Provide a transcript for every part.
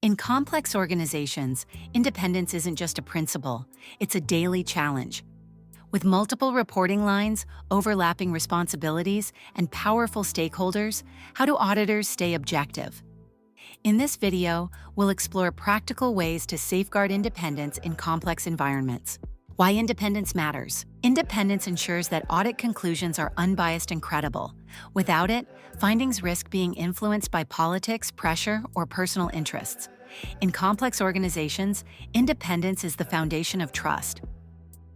In complex organizations, independence isn't just a principle, it's a daily challenge. With multiple reporting lines, overlapping responsibilities, and powerful stakeholders, how do auditors stay objective? In this video, we'll explore practical ways to safeguard independence in complex environments. Why independence matters. Independence ensures that audit conclusions are unbiased and credible. Without it, findings risk being influenced by politics, pressure, or personal interests. In complex organizations, independence is the foundation of trust.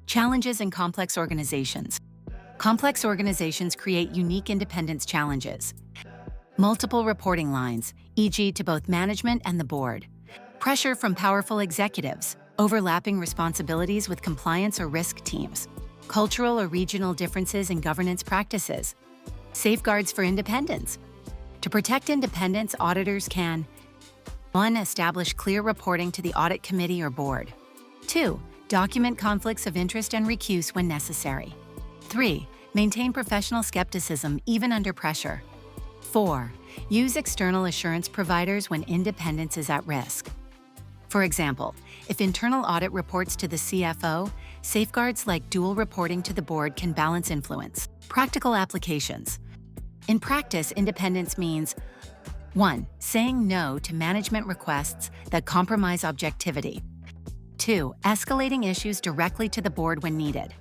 Challenges in complex organizations. Complex organizations create unique independence challenges. Multiple reporting lines, e.g. to both management and the board. Pressure from powerful executives. Overlapping responsibilities with compliance or risk teams. Cultural or regional differences in governance practices. Safeguards for independence. To protect independence, auditors can 1. Establish clear reporting to the audit committee or board. 2. Document conflicts of interest and recuse when necessary. 3. Maintain professional skepticism even under pressure. 4. Use external assurance providers when independence is at risk. For example, if internal audit reports to the CFO, safeguards like dual reporting to the board can balance influence. Practical applications. In practice, independence means 1. Saying no to management requests that compromise objectivity. 2. Escalating issues directly to the board when needed.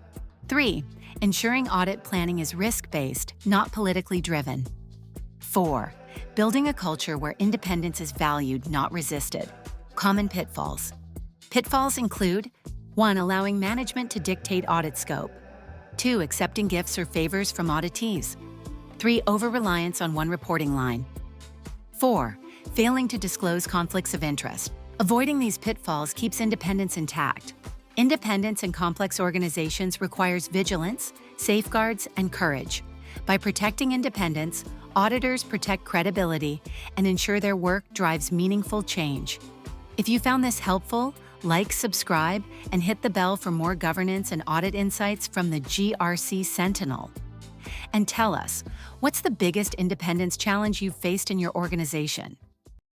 3. Ensuring audit planning is risk-based, not politically driven. 4. Building a culture where independence is valued, not resisted. Common pitfalls. Pitfalls include 1. Allowing management to dictate audit scope. 2. Accepting gifts or favors from auditees. 3. Over-reliance on one reporting line. 4. Failing to disclose conflicts of interest. Avoiding these pitfalls keeps independence intact. Independence in complex organizations requires vigilance, safeguards, and courage. By protecting independence, auditors protect credibility and ensure their work drives meaningful change. If you found this helpful, like, subscribe, and hit the bell for more governance and audit insights from the GRC Sentinel. And tell us, what's the biggest independence challenge you've faced in your organization?